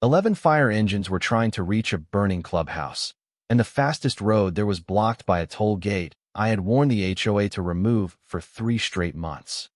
11 fire engines were trying to reach a burning clubhouse, and the fastest road there was blocked by a toll gate I had warned the HOA to remove for 3 straight months.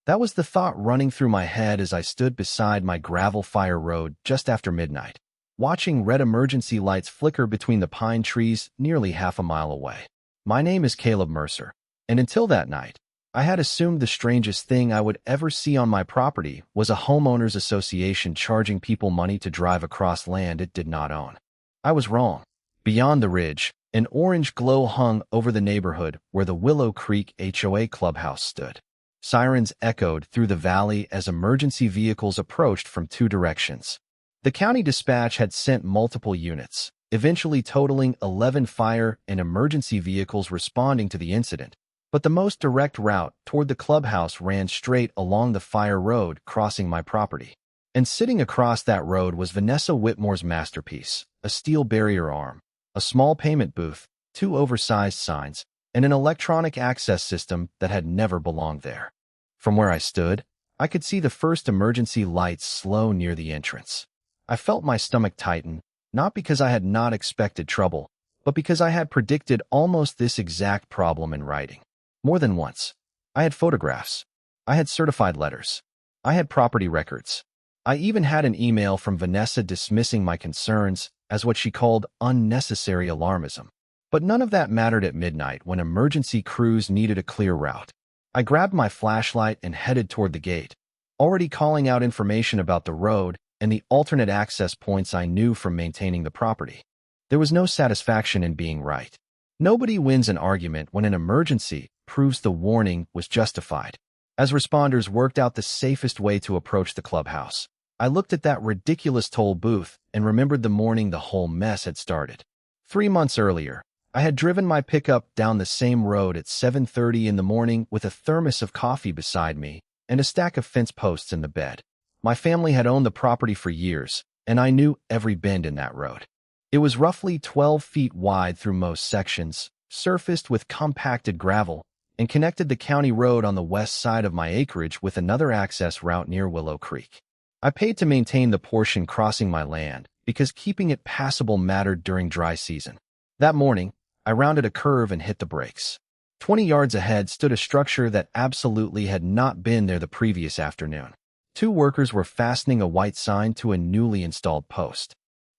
That was the thought running through my head as I stood beside my gravel fire road just after midnight, watching red emergency lights flicker between the pine trees nearly half a mile away. My name is Caleb Mercer, and until that night, I had assumed the strangest thing I would ever see on my property was a homeowners association charging people money to drive across land it did not own. I was wrong. Beyond the ridge, an orange glow hung over the neighborhood where the Willow Creek HOA clubhouse stood. Sirens echoed through the valley as emergency vehicles approached from 2 directions. The county dispatch had sent multiple units, eventually totaling 11 fire and emergency vehicles responding to the incident. But the most direct route toward the clubhouse ran straight along the fire road crossing my property. And sitting across that road was Vanessa Whitmore's masterpiece, a steel barrier arm, a small payment booth, 2 oversized signs, and an electronic access system that had never belonged there. From where I stood, I could see the first emergency lights slow near the entrance. I felt my stomach tighten, not because I had not expected trouble, but because I had predicted almost this exact problem in writing. More than once. I had photographs. I had certified letters. I had property records. I even had an email from Vanessa dismissing my concerns as what she called unnecessary alarmism. But none of that mattered at midnight when emergency crews needed a clear route. I grabbed my flashlight and headed toward the gate, already calling out information about the road and the alternate access points I knew from maintaining the property. There was no satisfaction in being right. Nobody wins an argument when an emergency proves the warning was justified. As responders worked out the safest way to approach the clubhouse, I looked at that ridiculous toll booth and remembered the morning the whole mess had started. 3 months earlier, I had driven my pickup down the same road at 7:30 in the morning with a thermos of coffee beside me and a stack of fence posts in the bed. My family had owned the property for years, and I knew every bend in that road. It was roughly 12 feet wide through most sections, surfaced with compacted gravel, and connected the county road on the west side of my acreage with another access route near Willow Creek. I paid to maintain the portion crossing my land because keeping it passable mattered during dry season. That morning, I rounded a curve and hit the brakes. 20 yards ahead stood a structure that absolutely had not been there the previous afternoon. 2 workers were fastening a white sign to a newly installed post.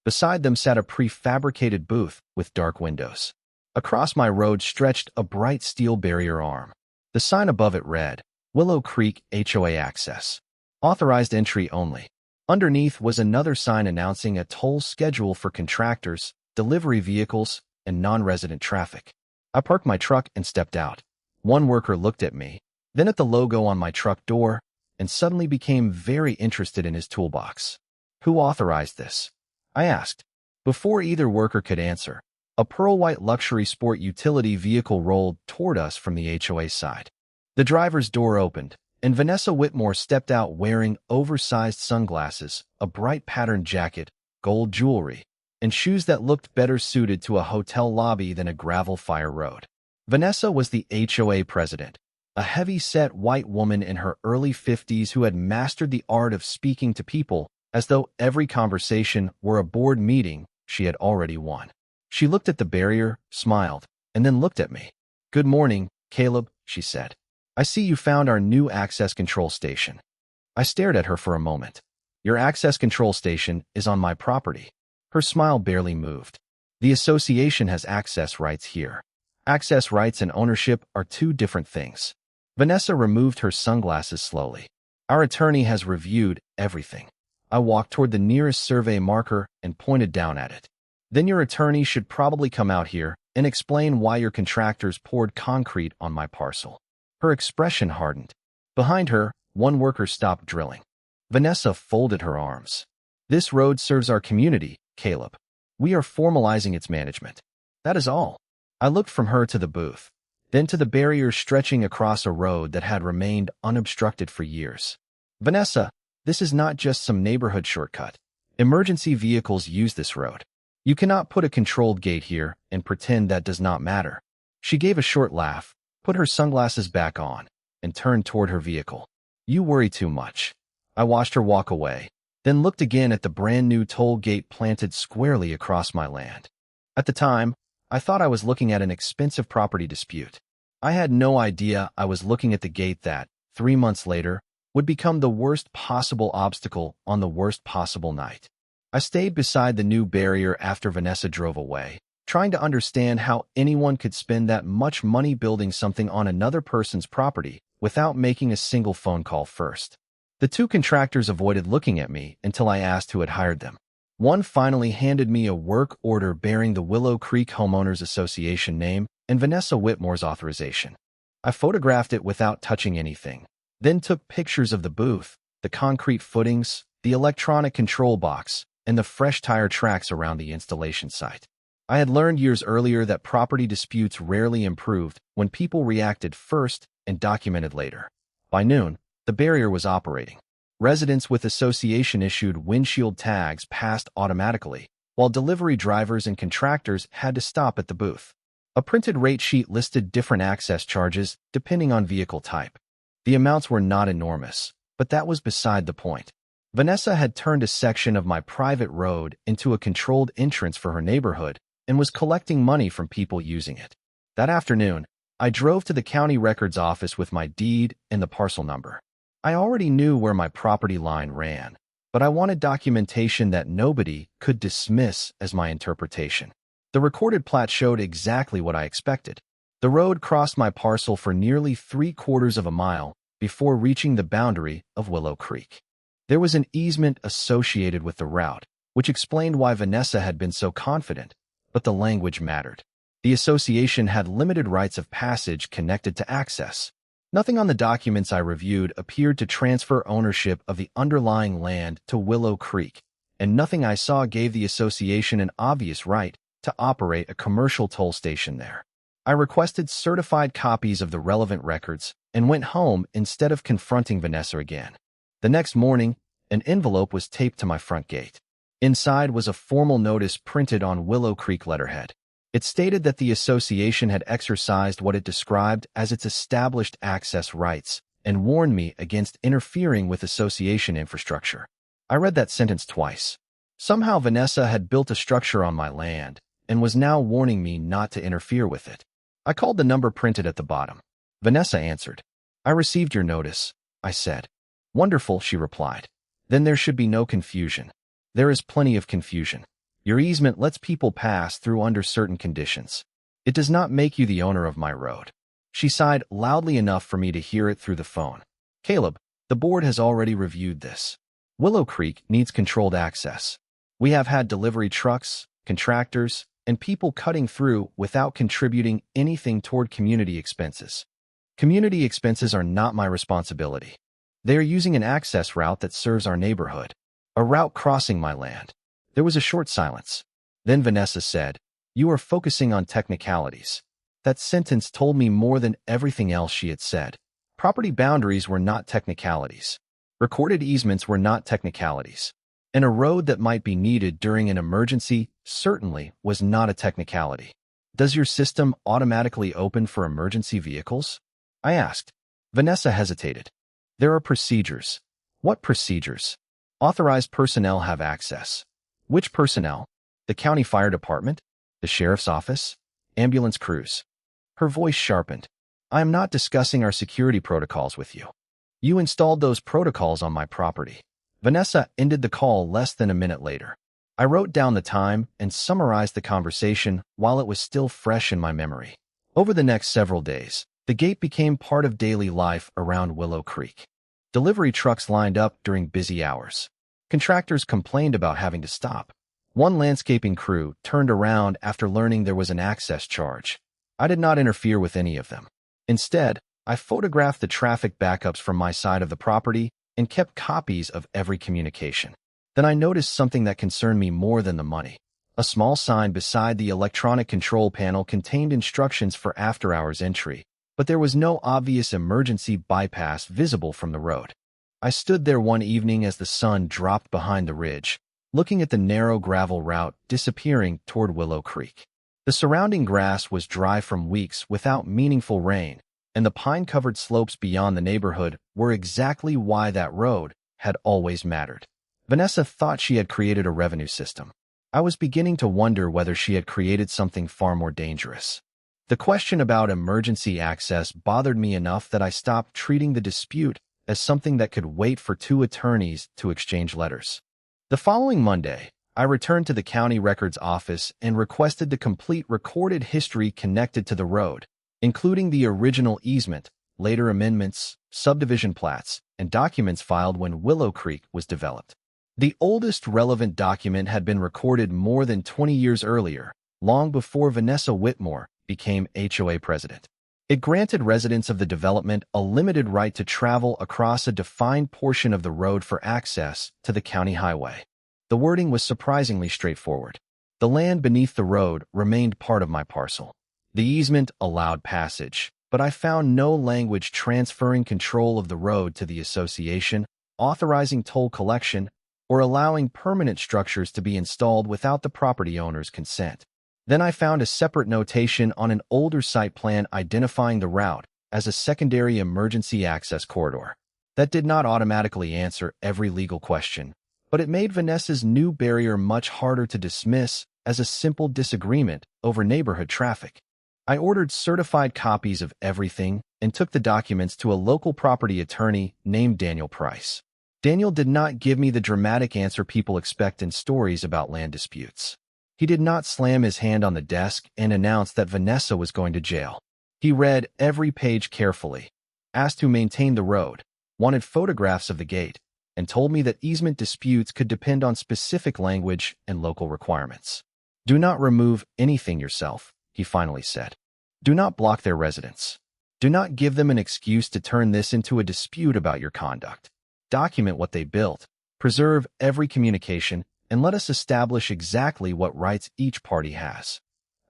Beside them sat a prefabricated booth with dark windows. Across my road stretched a bright steel barrier arm. The sign above it read, Willow Creek HOA Access. Authorized entry only. Underneath was another sign announcing a toll schedule for contractors, delivery vehicles, and non-resident traffic. I parked my truck and stepped out. One worker looked at me, then at the logo on my truck door, and suddenly became very interested in his toolbox. Who authorized this? I asked. Before either worker could answer, a pearl-white luxury sport utility vehicle rolled toward us from the HOA side. The driver's door opened, and Vanessa Whitmore stepped out wearing oversized sunglasses, a bright patterned jacket, gold jewelry, and shoes that looked better suited to a hotel lobby than a gravel fire road. Vanessa was the HOA president, a heavy-set white woman in her early 50s who had mastered the art of speaking to people as though every conversation were a board meeting she had already won. She looked at the barrier, smiled, and then looked at me. "Good morning, Caleb," she said. "I see you found our new access control station." I stared at her for a moment. "Your access control station is on my property." Her smile barely moved. "The association has access rights here. Access rights and ownership are 2 different things." Vanessa removed her sunglasses slowly. "Our attorney has reviewed everything." I walked toward the nearest survey marker and pointed down at it. "Then your attorney should probably come out here and explain why your contractors poured concrete on my parcel." Her expression hardened. Behind her, one worker stopped drilling. Vanessa folded her arms. "This road serves our community, Caleb. We are formalizing its management. That is all." I looked from her to the booth, then to the barrier stretching across a road that had remained unobstructed for years. "Vanessa, this is not just some neighborhood shortcut. Emergency vehicles use this road. You cannot put a controlled gate here and pretend that does not matter." She gave a short laugh, put her sunglasses back on, and turned toward her vehicle. "You worry too much." I watched her walk away, then looked again at the brand-new toll gate planted squarely across my land. At the time, I thought I was looking at an expensive property dispute. I had no idea I was looking at the gate that, 3 months later, would become the worst possible obstacle on the worst possible night. I stayed beside the new barrier after Vanessa drove away, trying to understand how anyone could spend that much money building something on another person's property without making a single phone call first. The two contractors avoided looking at me until I asked who had hired them. One finally handed me a work order bearing the Willow Creek Homeowners Association name and Vanessa Whitmore's authorization. I photographed it without touching anything, then took pictures of the booth, the concrete footings, the electronic control box, and the fresh tire tracks around the installation site. I had learned years earlier that property disputes rarely improved when people reacted first and documented later. By noon, the barrier was operating. Residents with association-issued windshield tags passed automatically, while delivery drivers and contractors had to stop at the booth. A printed rate sheet listed different access charges depending on vehicle type. The amounts were not enormous, but that was beside the point. Vanessa had turned a section of my private road into a controlled entrance for her neighborhood and was collecting money from people using it. That afternoon, I drove to the county records office with my deed and the parcel number. I already knew where my property line ran, but I wanted documentation that nobody could dismiss as my interpretation. The recorded plat showed exactly what I expected. The road crossed my parcel for nearly 3/4 of a mile before reaching the boundary of Willow Creek. There was an easement associated with the route, which explained why Vanessa had been so confident, but the language mattered. The association had limited rights of passage connected to access. Nothing on the documents I reviewed appeared to transfer ownership of the underlying land to Willow Creek, and nothing I saw gave the association an obvious right to operate a commercial toll station there. I requested certified copies of the relevant records and went home instead of confronting Vanessa again. The next morning, an envelope was taped to my front gate. Inside was a formal notice printed on Willow Creek letterhead. It stated that the association had exercised what it described as its established access rights and warned me against interfering with association infrastructure. I read that sentence twice. Somehow Vanessa had built a structure on my land and was now warning me not to interfere with it. I called the number printed at the bottom. Vanessa answered. "I received your notice," I said. "Wonderful," she replied. "Then there should be no confusion." "There is plenty of confusion. Your easement lets people pass through under certain conditions. It does not make you the owner of my road." She sighed loudly enough for me to hear it through the phone. "Caleb, the board has already reviewed this. Willow Creek needs controlled access. We have had delivery trucks, contractors, and people cutting through without contributing anything toward community expenses. Community expenses are not my responsibility. They are using an access route that serves our neighborhood, a route crossing my land." There was a short silence. Then Vanessa said, "You are focusing on technicalities." That sentence told me more than everything else she had said. Property boundaries were not technicalities. Recorded easements were not technicalities. And a road that might be needed during an emergency certainly was not a technicality. "Does your system automatically open for emergency vehicles?" I asked. Vanessa hesitated. "There are procedures." "What procedures?" "Authorized personnel have access." "Which personnel?" "The county fire department, the sheriff's office, ambulance crews." Her voice sharpened. "I am not discussing our security protocols with you. You installed those protocols on my property." Vanessa ended the call less than a minute later. I wrote down the time and summarized the conversation while it was still fresh in my memory. Over the next several days, the gate became part of daily life around Willow Creek. Delivery trucks lined up during busy hours. Contractors complained about having to stop. One landscaping crew turned around after learning there was an access charge. I did not interfere with any of them. Instead, I photographed the traffic backups from my side of the property and kept copies of every communication. Then I noticed something that concerned me more than the money. A small sign beside the electronic control panel contained instructions for after-hours entry, but there was no obvious emergency bypass visible from the road. I stood there one evening as the sun dropped behind the ridge, looking at the narrow gravel route disappearing toward Willow Creek. The surrounding grass was dry from weeks without meaningful rain, and the pine-covered slopes beyond the neighborhood were exactly why that road had always mattered. Vanessa thought she had created a revenue system. I was beginning to wonder whether she had created something far more dangerous. The question about emergency access bothered me enough that I stopped treating the dispute as something that could wait for two attorneys to exchange letters. The following Monday, I returned to the county records office and requested the complete recorded history connected to the road, including the original easement, later amendments, subdivision plats, and documents filed when Willow Creek was developed. The oldest relevant document had been recorded more than 20 years earlier, long before Vanessa Whitmore became HOA president. It granted residents of the development a limited right to travel across a defined portion of the road for access to the county highway. The wording was surprisingly straightforward. The land beneath the road remained part of my parcel. The easement allowed passage, but I found no language transferring control of the road to the association, authorizing toll collection, or allowing permanent structures to be installed without the property owner's consent. Then I found a separate notation on an older site plan identifying the route as a secondary emergency access corridor. That did not automatically answer every legal question, but it made Vanessa's new barrier much harder to dismiss as a simple disagreement over neighborhood traffic. I ordered certified copies of everything and took the documents to a local property attorney named Daniel Price. Daniel did not give me the dramatic answer people expect in stories about land disputes. He did not slam his hand on the desk and announce that Vanessa was going to jail. He read every page carefully, asked who maintained the road, wanted photographs of the gate, and told me that easement disputes could depend on specific language and local requirements. Do not remove anything yourself, he finally said. Do not block their residence. Do not give them an excuse to turn this into a dispute about your conduct. Document what they built, preserve every communication, and let us establish exactly what rights each party has.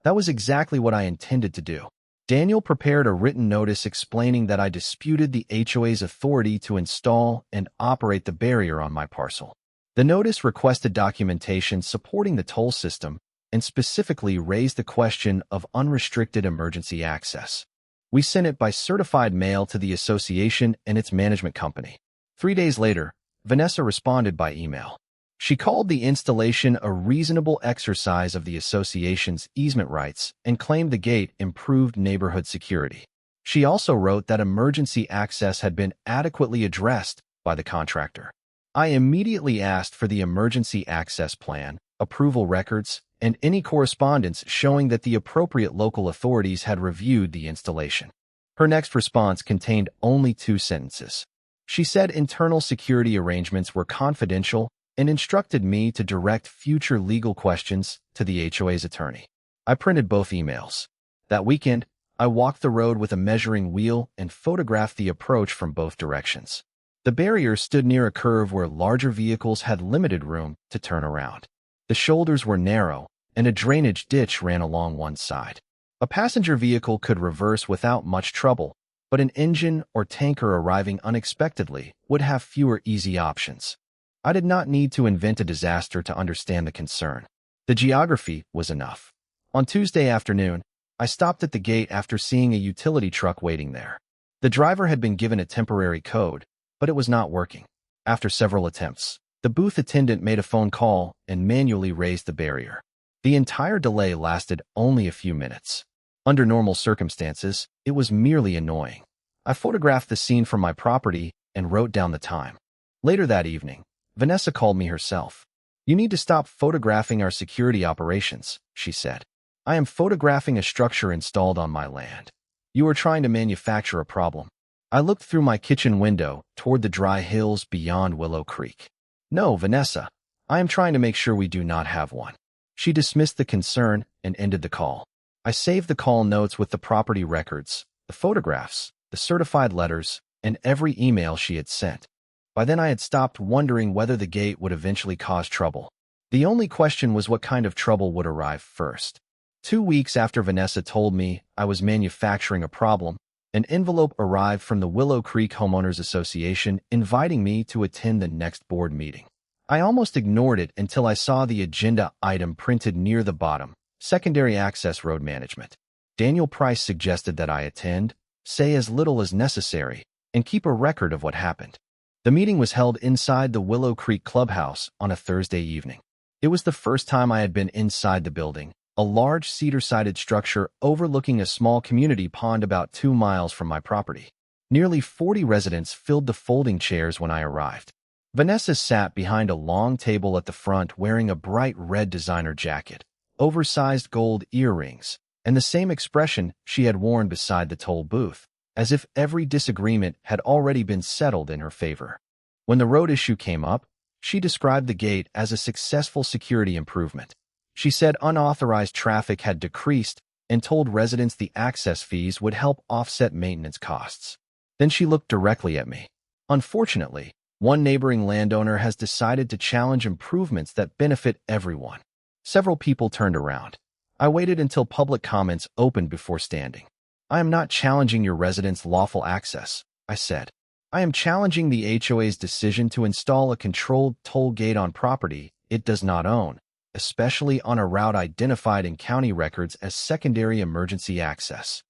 That was exactly what I intended to do. Daniel prepared a written notice explaining that I disputed the HOA's authority to install and operate the barrier on my parcel. The notice requested documentation supporting the toll system and specifically raised the question of unrestricted emergency access. We sent it by certified mail to the association and its management company. 3 days later, Vanessa responded by email. She called the installation a reasonable exercise of the association's easement rights and claimed the gate improved neighborhood security. She also wrote that emergency access had been adequately addressed by the contractor. I immediately asked for the emergency access plan, approval records, and any correspondence showing that the appropriate local authorities had reviewed the installation. Her next response contained only 2 sentences. She said internal security arrangements were confidential and instructed me to direct future legal questions to the HOA's attorney. I printed both emails. That weekend, I walked the road with a measuring wheel and photographed the approach from both directions. The barrier stood near a curve where larger vehicles had limited room to turn around. The shoulders were narrow, and a drainage ditch ran along one side. A passenger vehicle could reverse without much trouble, but an engine or tanker arriving unexpectedly would have fewer easy options. I did not need to invent a disaster to understand the concern. The geography was enough. On Tuesday afternoon, I stopped at the gate after seeing a utility truck waiting there. The driver had been given a temporary code, but it was not working. After several attempts, the booth attendant made a phone call and manually raised the barrier. The entire delay lasted only a few minutes. Under normal circumstances, it was merely annoying. I photographed the scene from my property and wrote down the time. Later that evening, Vanessa called me herself. You need to stop photographing our security operations, she said. I am photographing a structure installed on my land. You are trying to manufacture a problem. I looked through my kitchen window toward the dry hills beyond Willow Creek. No, Vanessa, I am trying to make sure we do not have one. She dismissed the concern and ended the call. I saved the call notes with the property records, the photographs, the certified letters, and every email she had sent. By then I had stopped wondering whether the gate would eventually cause trouble. The only question was what kind of trouble would arrive first. 2 weeks after Vanessa told me I was manufacturing a problem, an envelope arrived from the Willow Creek Homeowners Association inviting me to attend the next board meeting. I almost ignored it until I saw the agenda item printed near the bottom, Secondary Access Road Management. Daniel Price suggested that I attend, say as little as necessary, and keep a record of what happened. The meeting was held inside the Willow Creek Clubhouse on a Thursday evening. It was the first time I had been inside the building, a large cedar-sided structure overlooking a small community pond about 2 miles from my property. Nearly 40 residents filled the folding chairs when I arrived. Vanessa sat behind a long table at the front wearing a bright red designer jacket, oversized gold earrings, and the same expression she had worn beside the toll booth, as if every disagreement had already been settled in her favor. When the road issue came up, she described the gate as a successful security improvement. She said unauthorized traffic had decreased and told residents the access fees would help offset maintenance costs. Then she looked directly at me. Unfortunately, one neighboring landowner has decided to challenge improvements that benefit everyone. Several people turned around. I waited until public comments opened before standing. I am not challenging your residents' lawful access, I said. I am challenging the HOA's decision to install a controlled toll gate on property it does not own, especially on a route identified in county records as secondary emergency access.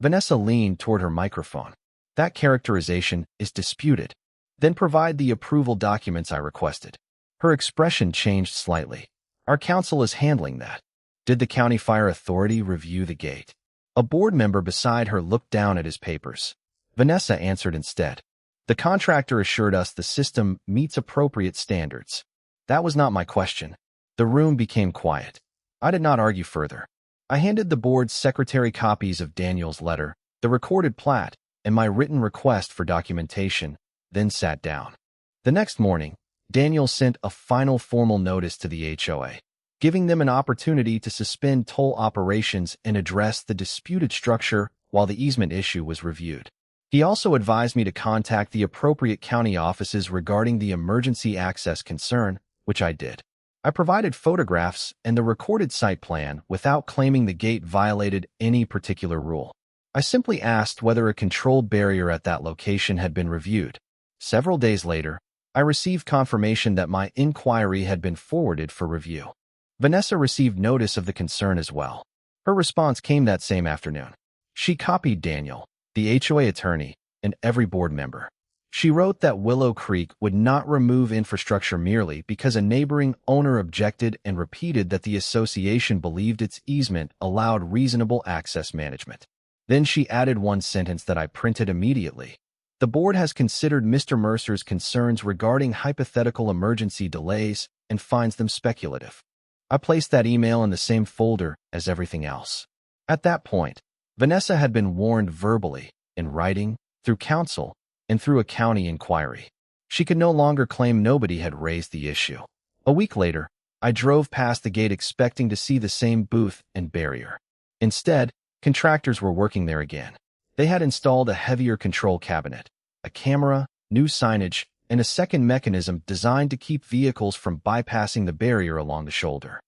Vanessa leaned toward her microphone. That characterization is disputed. Then provide the approval documents I requested. Her expression changed slightly. Our council is handling that. Did the county fire authority review the gate? A board member beside her looked down at his papers. Vanessa answered instead. The contractor assured us the system meets appropriate standards. That was not my question. The room became quiet. I did not argue further. I handed the board's secretary copies of Daniel's letter, the recorded plat, and my written request for documentation, then sat down. The next morning, Daniel sent a final formal notice to the HOA, giving them an opportunity to suspend toll operations and address the disputed structure while the easement issue was reviewed. He also advised me to contact the appropriate county offices regarding the emergency access concern, which I did. I provided photographs and the recorded site plan without claiming the gate violated any particular rule. I simply asked whether a controlled barrier at that location had been reviewed. Several days later, I received confirmation that my inquiry had been forwarded for review. Vanessa received notice of the concern as well. Her response came that same afternoon. She copied Daniel, the HOA attorney, and every board member. She wrote that Willow Creek would not remove infrastructure merely because a neighboring owner objected and repeated that the association believed its easement allowed reasonable access management. Then she added one sentence that I printed immediately. The board has considered Mr. Mercer's concerns regarding hypothetical emergency delays and finds them speculative. I placed that email in the same folder as everything else. At that point, Vanessa had been warned verbally, in writing, through counsel, and through a county inquiry. She could no longer claim nobody had raised the issue. A week later, I drove past the gate expecting to see the same booth and barrier. Instead, contractors were working there again. They had installed a heavier control cabinet, a camera, new signage, and a second mechanism designed to keep vehicles from bypassing the barrier along the shoulder.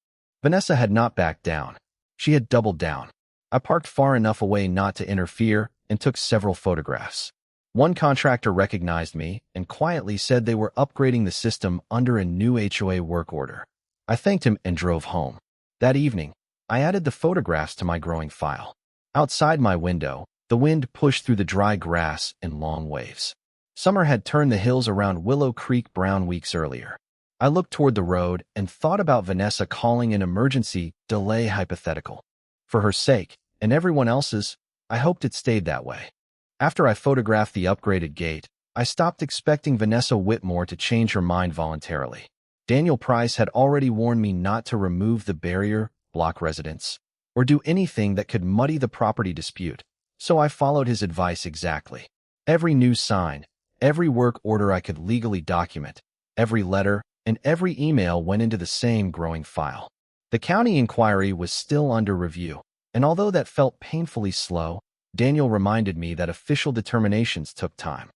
Vanessa had not backed down. She had doubled down. I parked far enough away not to interfere and took several photographs. One contractor recognized me and quietly said they were upgrading the system under a new HOA work order. I thanked him and drove home. That evening, I added the photographs to my growing file. Outside my window, the wind pushed through the dry grass in long waves. Summer had turned the hills around Willow Creek brown weeks earlier. I looked toward the road and thought about Vanessa calling an emergency delay hypothetical. For her sake, and everyone else's, I hoped it stayed that way. After I photographed the upgraded gate, I stopped expecting Vanessa Whitmore to change her mind voluntarily. Daniel Price had already warned me not to remove the barrier, block residents, or do anything that could muddy the property dispute, so I followed his advice exactly. Every new sign, every work order I could legally document, every letter, and every email went into the same growing file. The county inquiry was still under review, and although that felt painfully slow, Daniel reminded me that official determinations took time.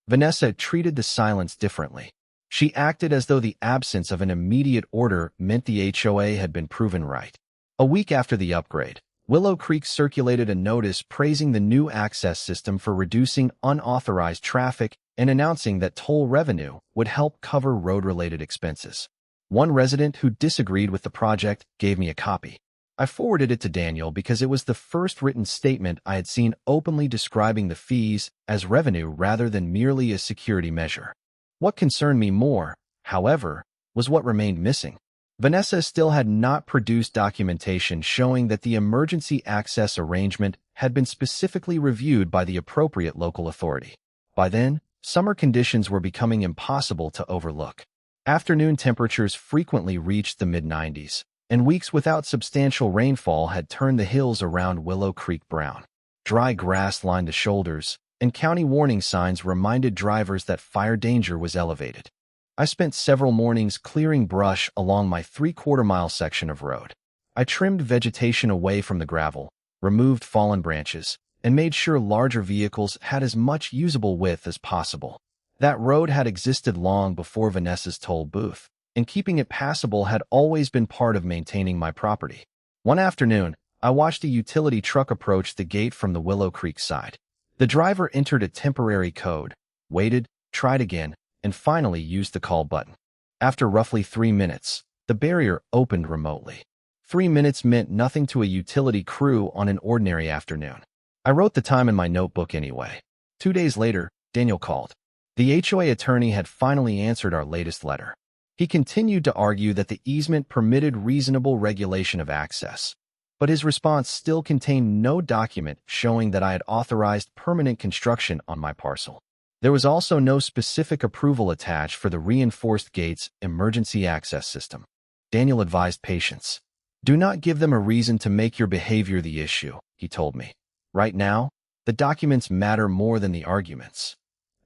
Vanessa treated the silence differently. She acted as though the absence of an immediate order meant the HOA had been proven right. A week after the upgrade, Willow Creek circulated a notice praising the new access system for reducing unauthorized traffic and announcing that toll revenue would help cover road-related expenses. One resident who disagreed with the project gave me a copy. I forwarded it to Daniel because it was the first written statement I had seen openly describing the fees as revenue rather than merely a security measure. What concerned me more, however, was what remained missing. Vanessa still had not produced documentation showing that the emergency access arrangement had been specifically reviewed by the appropriate local authority. By then, summer conditions were becoming impossible to overlook. Afternoon temperatures frequently reached the mid-90s, and weeks without substantial rainfall had turned the hills around Willow Creek brown. Dry grass lined the shoulders, and county warning signs reminded drivers that fire danger was elevated. I spent several mornings clearing brush along my 3/4-mile section of road. I trimmed vegetation away from the gravel, removed fallen branches, and made sure larger vehicles had as much usable width as possible. That road had existed long before Vanessa's toll booth, and keeping it passable had always been part of maintaining my property. One afternoon, I watched a utility truck approach the gate from the Willow Creek side. The driver entered a temporary code, waited, tried again, and finally used the call button. After roughly 3 minutes, the barrier opened remotely. 3 minutes meant nothing to a utility crew on an ordinary afternoon. I wrote the time in my notebook anyway. 2 days later, Daniel called. The HOA attorney had finally answered our latest letter. He continued to argue that the easement permitted reasonable regulation of access, but his response still contained no document showing that I had authorized permanent construction on my parcel. There was also no specific approval attached for the reinforced gate's emergency access system. Daniel advised patience. Do not give them a reason to make your behavior the issue, he told me. Right now, the documents matter more than the arguments.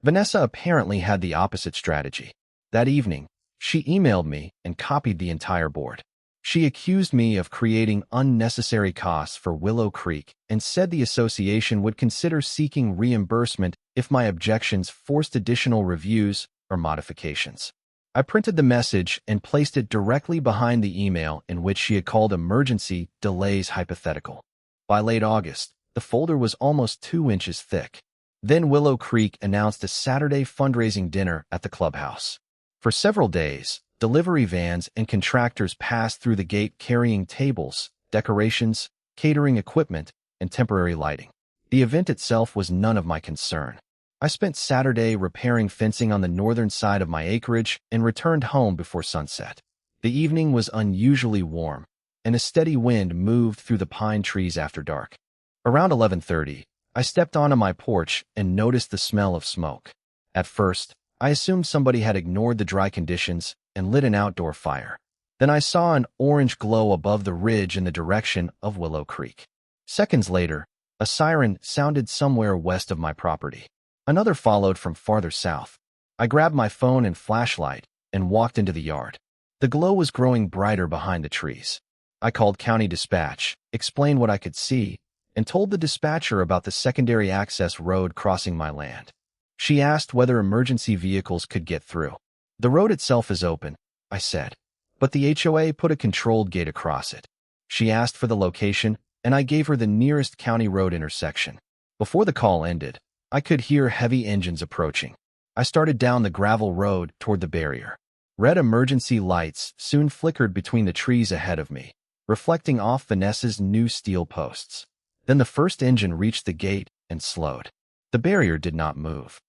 Vanessa apparently had the opposite strategy. That evening, she emailed me and copied the entire board. She accused me of creating unnecessary costs for Willow Creek and said the association would consider seeking reimbursement if my objections forced additional reviews or modifications. I printed the message and placed it directly behind the email in which she had called emergency delays hypothetical. By late August, the folder was almost 2 inches thick. Then Willow Creek announced a Saturday fundraising dinner at the Clubhouse. For several days, delivery vans and contractors passed through the gate carrying tables, decorations, catering equipment, and temporary lighting. The event itself was none of my concern. I spent Saturday repairing fencing on the northern side of my acreage and returned home before sunset. The evening was unusually warm, and a steady wind moved through the pine trees after dark. Around 11:30, I stepped onto my porch and noticed the smell of smoke. At first, I assumed somebody had ignored the dry conditions and lit an outdoor fire. Then I saw an orange glow above the ridge in the direction of Willow Creek. Seconds later, a siren sounded somewhere west of my property. Another followed from farther south. I grabbed my phone and flashlight and walked into the yard. The glow was growing brighter behind the trees. I called county dispatch, explained what I could see, and told the dispatcher about the secondary access road crossing my land. She asked whether emergency vehicles could get through. The road itself is open, I said, but the HOA put a controlled gate across it. She asked for the location, and I gave her the nearest county road intersection. Before the call ended, I could hear heavy engines approaching. I started down the gravel road toward the barrier. Red emergency lights soon flickered between the trees ahead of me, reflecting off Vanessa's new steel posts. Then the first engine reached the gate and slowed. The barrier did not move.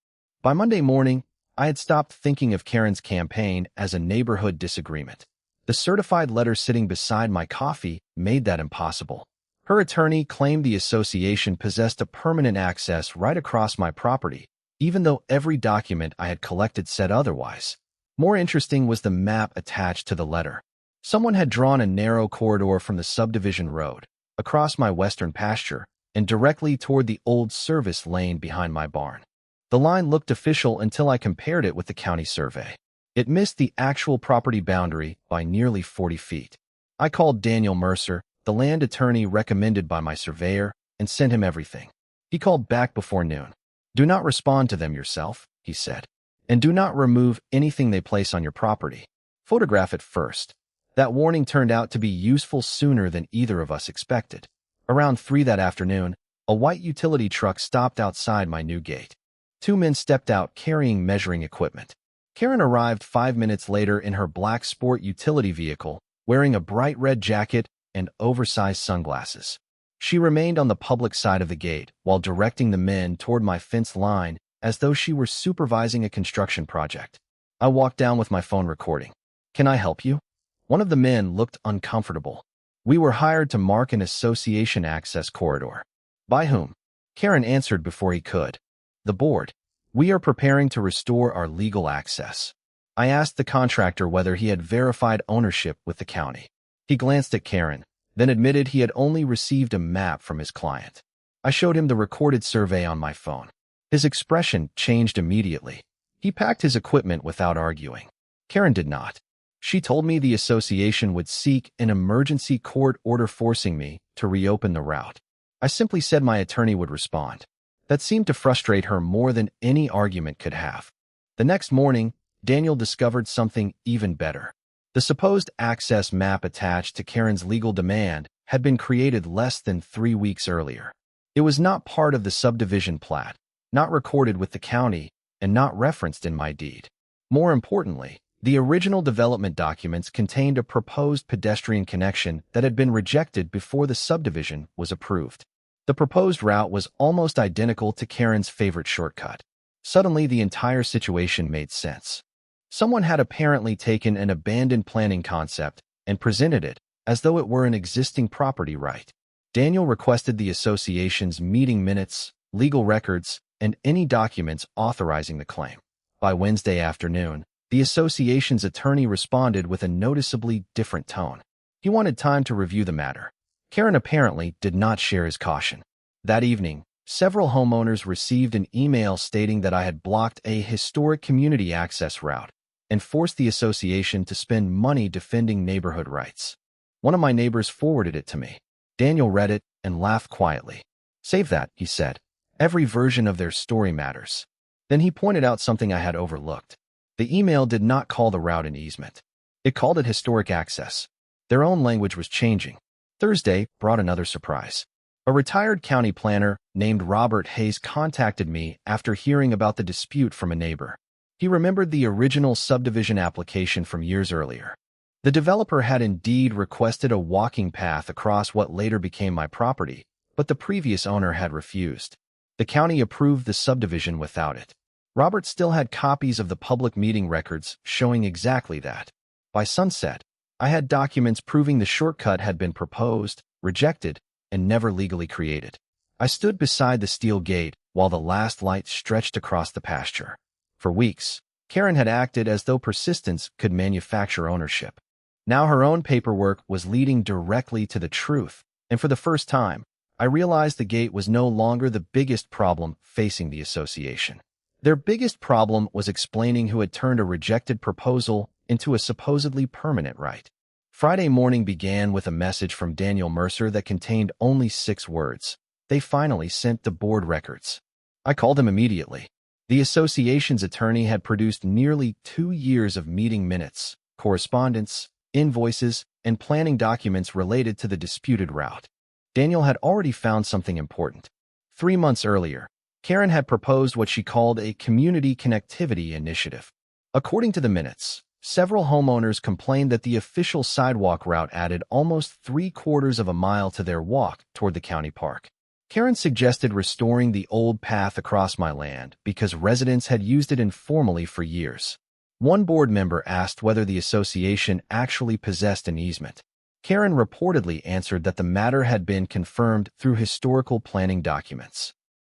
By Monday morning, I had stopped thinking of Karen's campaign as a neighborhood disagreement. The certified letter sitting beside my coffee made that impossible. Her attorney claimed the association possessed a permanent access right across my property, even though every document I had collected said otherwise. More interesting was the map attached to the letter. Someone had drawn a narrow corridor from the subdivision road, across my western pasture, and directly toward the old service lane behind my barn. The line looked official until I compared it with the county survey. It missed the actual property boundary by nearly 40 feet. I called Daniel Mercer, the land attorney recommended by my surveyor, and sent him everything. He called back before noon. Do not respond to them yourself, he said, and do not remove anything they place on your property. Photograph it first. That warning turned out to be useful sooner than either of us expected. Around 3 that afternoon, a white utility truck stopped outside my new gate. 2 men stepped out carrying measuring equipment. Karen arrived 5 minutes later in her black sport utility vehicle, wearing a bright red jacket and oversized sunglasses. She remained on the public side of the gate while directing the men toward my fence line as though she were supervising a construction project. I walked down with my phone recording. Can I help you? One of the men looked uncomfortable. We were hired to mark an association access corridor. By whom? Karen answered before he could. The board. We are preparing to restore our legal access. I asked the contractor whether he had verified ownership with the county. He glanced at Karen, then admitted he had only received a map from his client. I showed him the recorded survey on my phone. His expression changed immediately. He packed his equipment without arguing. Karen did not. She told me the association would seek an emergency court order forcing me to reopen the route. I simply said my attorney would respond. That seemed to frustrate her more than any argument could have. The next morning, Daniel discovered something even better. The supposed access map attached to Karen's legal demand had been created less than 3 weeks earlier. It was not part of the subdivision plat, not recorded with the county, and not referenced in my deed. More importantly, the original development documents contained a proposed pedestrian connection that had been rejected before the subdivision was approved. The proposed route was almost identical to Karen's favorite shortcut. Suddenly, the entire situation made sense. Someone had apparently taken an abandoned planning concept and presented it as though it were an existing property right. Daniel requested the association's meeting minutes, legal records, and any documents authorizing the claim. By Wednesday afternoon, the association's attorney responded with a noticeably different tone. He wanted time to review the matter. Karen apparently did not share his caution. That evening, several homeowners received an email stating that I had blocked a historic community access route and forced the association to spend money defending neighborhood rights. One of my neighbors forwarded it to me. Daniel read it and laughed quietly. "Save that," he said. "Every version of their story matters." Then he pointed out something I had overlooked. The email did not call the route an easement. It called it historic access. Their own language was changing. Thursday brought another surprise. A retired county planner named Robert Hayes contacted me after hearing about the dispute from a neighbor. He remembered the original subdivision application from years earlier. The developer had indeed requested a walking path across what later became my property, but the previous owner had refused. The county approved the subdivision without it. Robert still had copies of the public meeting records showing exactly that. By sunset, I had documents proving the shortcut had been proposed, rejected, and never legally created. I stood beside the steel gate while the last light stretched across the pasture. For weeks, Karen had acted as though persistence could manufacture ownership. Now her own paperwork was leading directly to the truth, and for the first time, I realized the gate was no longer the biggest problem facing the association. Their biggest problem was explaining who had turned a rejected proposal into a supposedly permanent right. Friday morning began with a message from Daniel Mercer that contained only 6 words. They finally sent the board records. I called him immediately. The association's attorney had produced nearly 2 years of meeting minutes, correspondence, invoices, and planning documents related to the disputed route. Daniel had already found something important. 3 months earlier, Karen had proposed what she called a community connectivity initiative. According to the minutes, several homeowners complained that the official sidewalk route added almost 3/4 of a mile to their walk toward the county park. Karen suggested restoring the old path across my land because residents had used it informally for years. One board member asked whether the association actually possessed an easement. Karen reportedly answered that the matter had been confirmed through historical planning documents.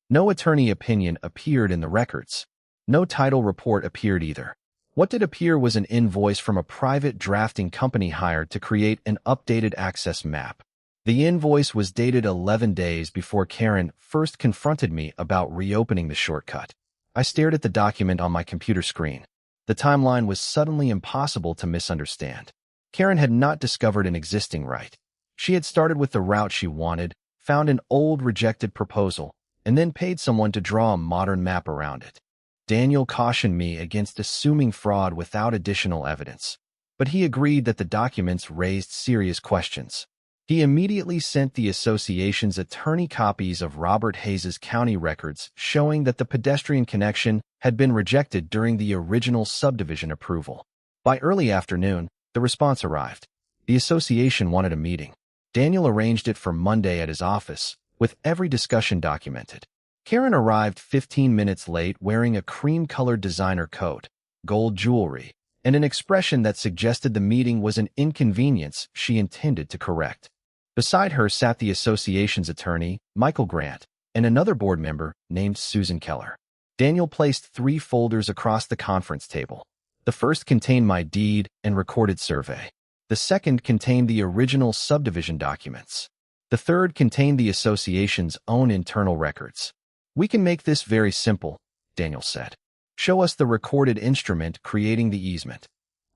No attorney opinion appeared in the records. No title report appeared either. What did appear was an invoice from a private drafting company hired to create an updated access map. The invoice was dated 11 days before Karen first confronted me about reopening the shortcut. I stared at the document on my computer screen. The timeline was suddenly impossible to misunderstand. Karen had not discovered an existing right. She had started with the route she wanted, found an old rejected proposal, and then paid someone to draw a modern map around it. Daniel cautioned me against assuming fraud without additional evidence, but he agreed that the documents raised serious questions. He immediately sent the association's attorney copies of Robert Hayes's county records showing that the pedestrian connection had been rejected during the original subdivision approval. By early afternoon, the response arrived. The association wanted a meeting. Daniel arranged it for Monday at his office, with every discussion documented. Karen arrived 15 minutes late wearing a cream-colored designer coat. gold jewelry, and an expression that suggested the meeting was an inconvenience she intended to correct. Beside her sat the association's attorney, Michael Grant, and another board member named Susan Keller. Daniel placed 3 folders across the conference table. The first contained my deed and recorded survey. The second contained the original subdivision documents. The third contained the association's own internal records. "We can make this very simple," Daniel said. "Show us the recorded instrument creating the easement."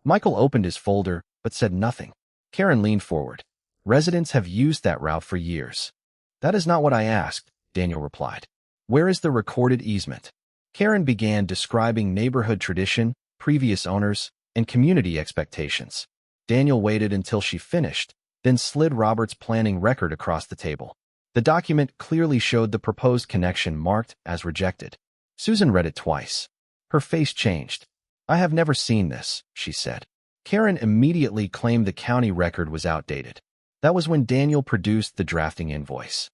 Michael opened his folder, but said nothing. Karen leaned forward. "Residents have used that route for years." "That is not what I asked," Daniel replied. "Where is the recorded easement?" Karen began describing neighborhood tradition, previous owners, and community expectations. Daniel waited until she finished, then slid Robert's planning record across the table. The document clearly showed the proposed connection marked as rejected. Susan read it twice. Her face changed. "I have never seen this," she said. Karen immediately claimed the county record was outdated. That was when Daniel produced the drafting invoice.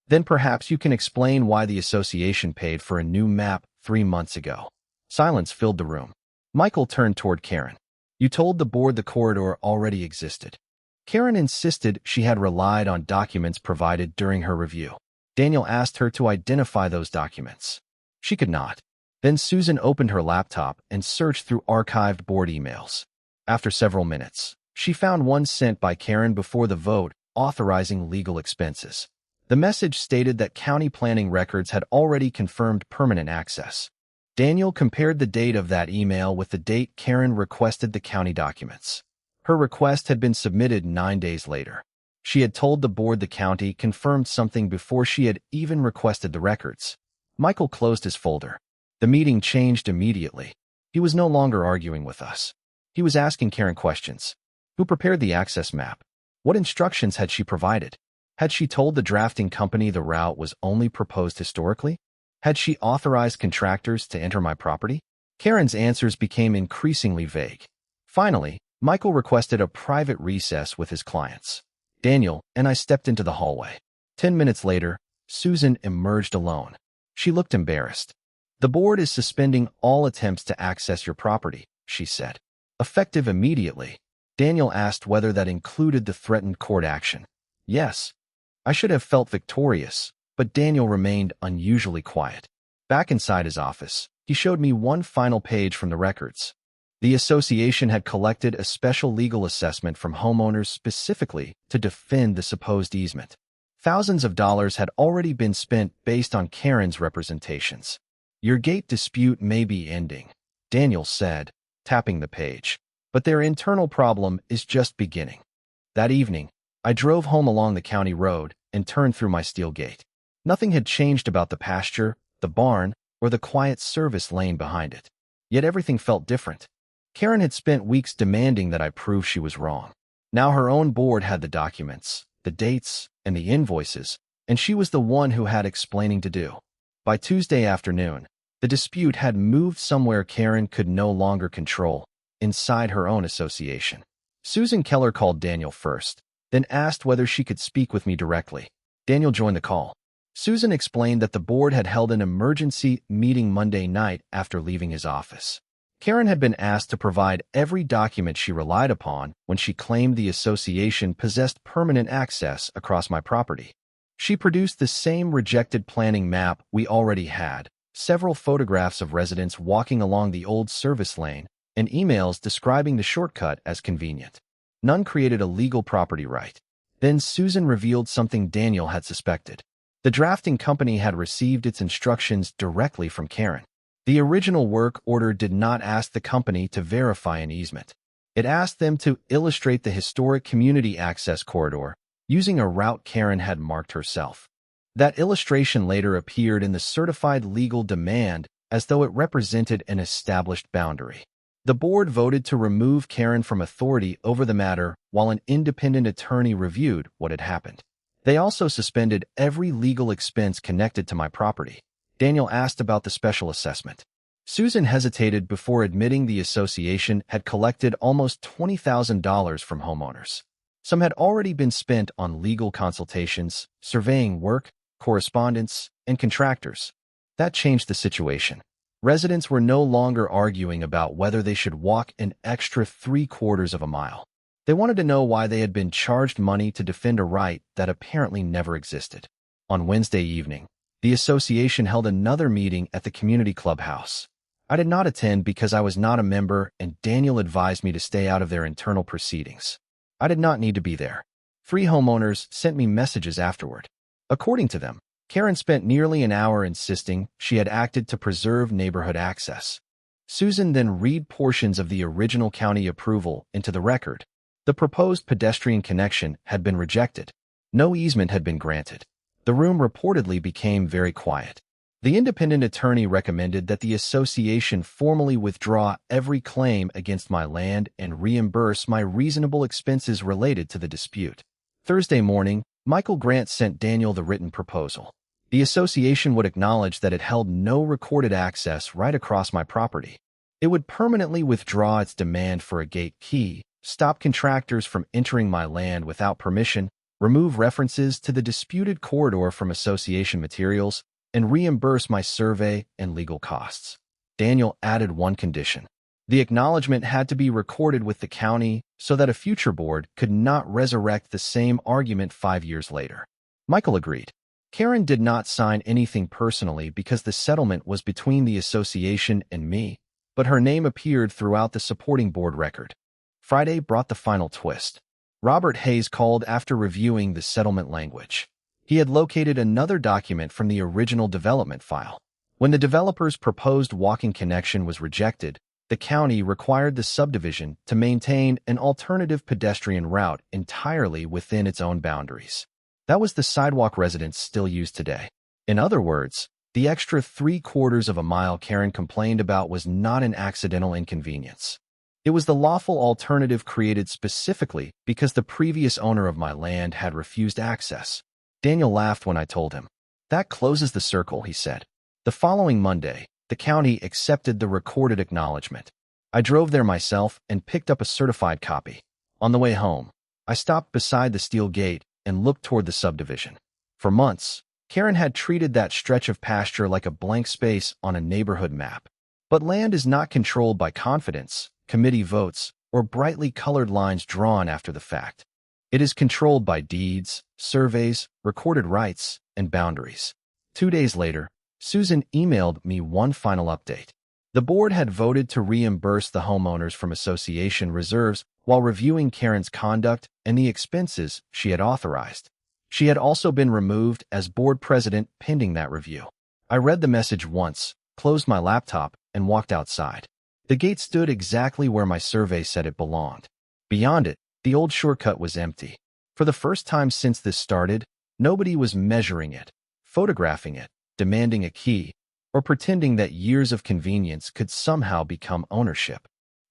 "Then perhaps you can explain why the association paid for a new map 3 months ago." Silence filled the room. Michael turned toward Karen. "You told the board the corridor already existed." Karen insisted she had relied on documents provided during her review. Daniel asked her to identify those documents. She could not. Then Susan opened her laptop and searched through archived board emails. After several minutes, she found one sent by Karen before the vote authorizing legal expenses. The message stated that county planning records had already confirmed permanent access. Daniel compared the date of that email with the date Karen requested the county documents. Her request had been submitted 9 days later. She had told the board the county confirmed something before she had even requested the records. Michael closed his folder. The meeting changed immediately. He was no longer arguing with us. He was asking Karen questions. Who prepared the access map? What instructions had she provided? Had she told the drafting company the route was only proposed historically? Had she authorized contractors to enter my property? Karen's answers became increasingly vague. Finally, Michael requested a private recess with his clients. Daniel and I stepped into the hallway. 10 minutes later, Susan emerged alone. She looked embarrassed. "The board is suspending all attempts to access your property," she said. "Effective immediately." Daniel asked whether that included the threatened court action. Yes. I should have felt victorious, but Daniel remained unusually quiet. Back inside his office, he showed me one final page from the records. The association had collected a special legal assessment from homeowners specifically to defend the supposed easement. Thousands of dollars had already been spent based on Karen's representations. "Your gate dispute may be ending," Daniel said, tapping the page. "But their internal problem is just beginning." That evening, I drove home along the county road and turned through my steel gate. Nothing had changed about the pasture, the barn, or the quiet service lane behind it. Yet everything felt different. Karen had spent weeks demanding that I prove she was wrong. Now her own board had the documents, the dates, and the invoices, and she was the one who had explaining to do. By Tuesday afternoon, the dispute had moved somewhere Karen could no longer control, inside her own association. Susan Keller called Daniel first, then asked whether she could speak with me directly. Daniel joined the call. Susan explained that the board had held an emergency meeting Monday night after leaving his office. Karen had been asked to provide every document she relied upon when she claimed the association possessed permanent access across my property. She produced the same rejected planning map we already had, several photographs of residents walking along the old service lane, and emails describing the shortcut as convenient. None created a legal property right. Then Susan revealed something Daniel had suspected. The drafting company had received its instructions directly from Karen. The original work order did not ask the company to verify an easement. It asked them to illustrate the historic community access corridor using a route Karen had marked herself. That illustration later appeared in the certified legal demand as though it represented an established boundary. The board voted to remove Karen from authority over the matter while an independent attorney reviewed what had happened. They also suspended every legal expense connected to my property. Daniel asked about the special assessment. Susan hesitated before admitting the association had collected almost $20,000 from homeowners. Some had already been spent on legal consultations, surveying work, correspondence, and contractors. That changed the situation. Residents were no longer arguing about whether they should walk an extra 3/4 of a mile. They wanted to know why they had been charged money to defend a right that apparently never existed. On Wednesday evening, the association held another meeting at the community clubhouse. I did not attend because I was not a member, and Daniel advised me to stay out of their internal proceedings. I did not need to be there. 3 homeowners sent me messages afterward. According to them, Karen spent nearly an hour insisting she had acted to preserve neighborhood access. Susan then read portions of the original county approval into the record. The proposed pedestrian connection had been rejected. No easement had been granted. The room reportedly became very quiet. The independent attorney recommended that the association formally withdraw every claim against my land and reimburse my reasonable expenses related to the dispute. Thursday morning, Michael Grant sent Daniel the written proposal. The association would acknowledge that it held no recorded access right across my property. It would permanently withdraw its demand for a gate key, stop contractors from entering my land without permission, remove references to the disputed corridor from association materials, and reimburse my survey and legal costs. Daniel added one condition. The acknowledgement had to be recorded with the county so that a future board could not resurrect the same argument 5 years later. Michael agreed. Karen did not sign anything personally because the settlement was between the association and me, but her name appeared throughout the supporting board record. Friday brought the final twist. Robert Hayes called after reviewing the settlement language. He had located another document from the original development file. When the developer's proposed walking connection was rejected, the county required the subdivision to maintain an alternative pedestrian route entirely within its own boundaries. That was the sidewalk residents still use today. In other words, the extra 3/4 of a mile Karen complained about was not an accidental inconvenience. It was the lawful alternative created specifically because the previous owner of my land had refused access. Daniel laughed when I told him. That closes the circle, he said. The following Monday, the county accepted the recorded acknowledgement. I drove there myself and picked up a certified copy. On the way home, I stopped beside the steel gate and looked toward the subdivision. For months, Karen had treated that stretch of pasture like a blank space on a neighborhood map. But land is not controlled by confidence, committee votes, or brightly colored lines drawn after the fact. It is controlled by deeds, surveys, recorded rights, and boundaries. 2 days later, Susan emailed me one final update. The board had voted to reimburse the homeowners from association reserves while reviewing Karen's conduct and the expenses she had authorized. She had also been removed as board president pending that review. I read the message once, closed my laptop, and walked outside. The gate stood exactly where my survey said it belonged. Beyond it, the old shortcut was empty. For the first time since this started, nobody was measuring it, photographing it, demanding a key, or pretending that years of convenience could somehow become ownership.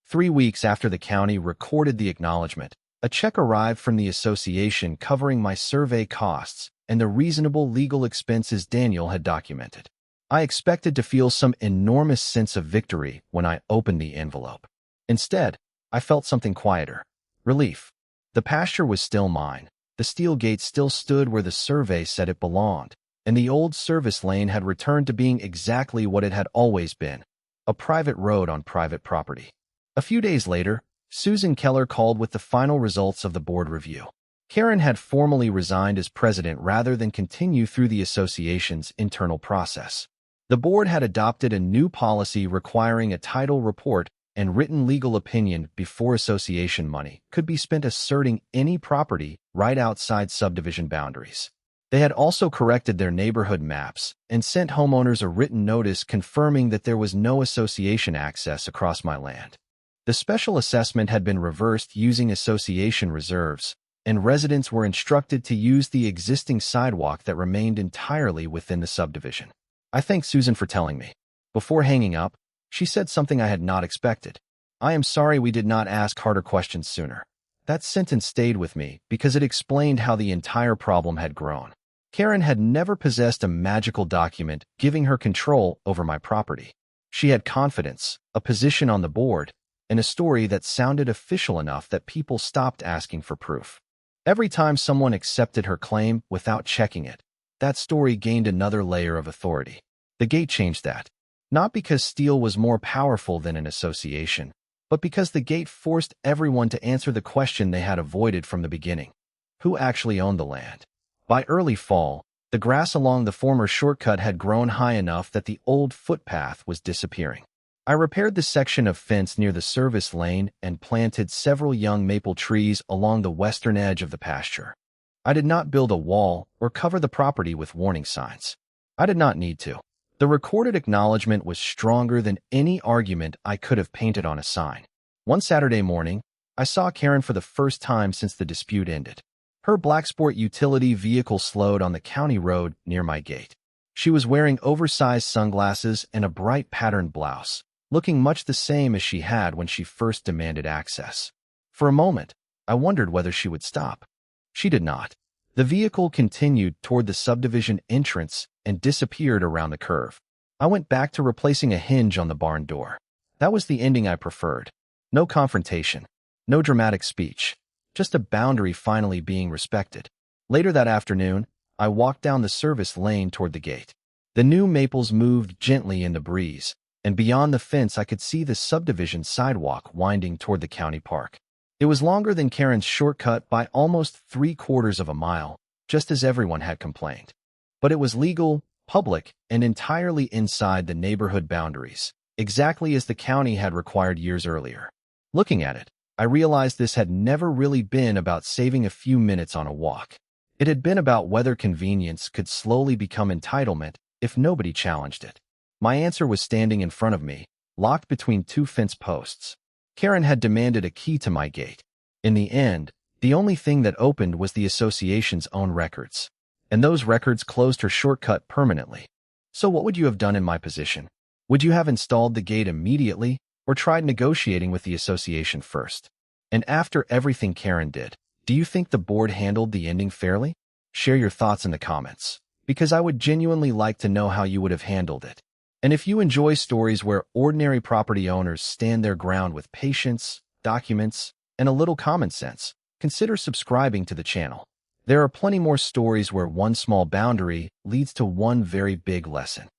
3 weeks after the county recorded the acknowledgement, a check arrived from the association covering my survey costs and the reasonable legal expenses Daniel had documented. I expected to feel some enormous sense of victory when I opened the envelope. Instead, I felt something quieter. Relief. The pasture was still mine. The steel gate still stood where the survey said it belonged, and the old service lane had returned to being exactly what it had always been, a private road on private property. A few days later, Susan Keller called with the final results of the board review. Karen had formally resigned as president rather than continue through the association's internal process. The board had adopted a new policy requiring a title report and written legal opinion before association money could be spent asserting any property right outside subdivision boundaries. They had also corrected their neighborhood maps and sent homeowners a written notice confirming that there was no association access across my land. The special assessment had been reversed using association reserves, and residents were instructed to use the existing sidewalk that remained entirely within the subdivision. I thanked Susan for telling me. Before hanging up, she said something I had not expected. I am sorry we did not ask harder questions sooner. That sentence stayed with me because it explained how the entire problem had grown. Karen had never possessed a magical document giving her control over my property. She had confidence, a position on the board, and a story that sounded official enough that people stopped asking for proof. Every time someone accepted her claim without checking it, that story gained another layer of authority. The gate changed that. Not because steel was more powerful than an association, but because the gate forced everyone to answer the question they had avoided from the beginning. Who actually owned the land? By early fall, the grass along the former shortcut had grown high enough that the old footpath was disappearing. I repaired the section of fence near the service lane and planted several young maple trees along the western edge of the pasture. I did not build a wall or cover the property with warning signs. I did not need to. The recorded acknowledgement was stronger than any argument I could have painted on a sign. One Saturday morning, I saw Karen for the first time since the dispute ended. Her black sport utility vehicle slowed on the county road near my gate. She was wearing oversized sunglasses and a bright patterned blouse, looking much the same as she had when she first demanded access. For a moment, I wondered whether she would stop. She did not. The vehicle continued toward the subdivision entrance and disappeared around the curve. I went back to replacing a hinge on the barn door. That was the ending I preferred. No confrontation, no dramatic speech, just a boundary finally being respected. Later that afternoon, I walked down the service lane toward the gate. The new maples moved gently in the breeze, and beyond the fence I could see the subdivision sidewalk winding toward the county park. It was longer than Karen's shortcut by almost 3/4 of a mile, just as everyone had complained. But it was legal, public, and entirely inside the neighborhood boundaries, exactly as the county had required years earlier. Looking at it, I realized this had never really been about saving a few minutes on a walk. It had been about whether convenience could slowly become entitlement if nobody challenged it. My answer was standing in front of me, locked between two fence posts. Karen had demanded a key to my gate. In the end, the only thing that opened was the association's own records, and those records closed her shortcut permanently. So what would you have done in my position? Would you have installed the gate immediately, or tried negotiating with the association first? And after everything Karen did, do you think the board handled the ending fairly? Share your thoughts in the comments, because I would genuinely like to know how you would have handled it. And if you enjoy stories where ordinary property owners stand their ground with patience, documents, and a little common sense, consider subscribing to the channel. There are plenty more stories where one small boundary leads to one very big lesson.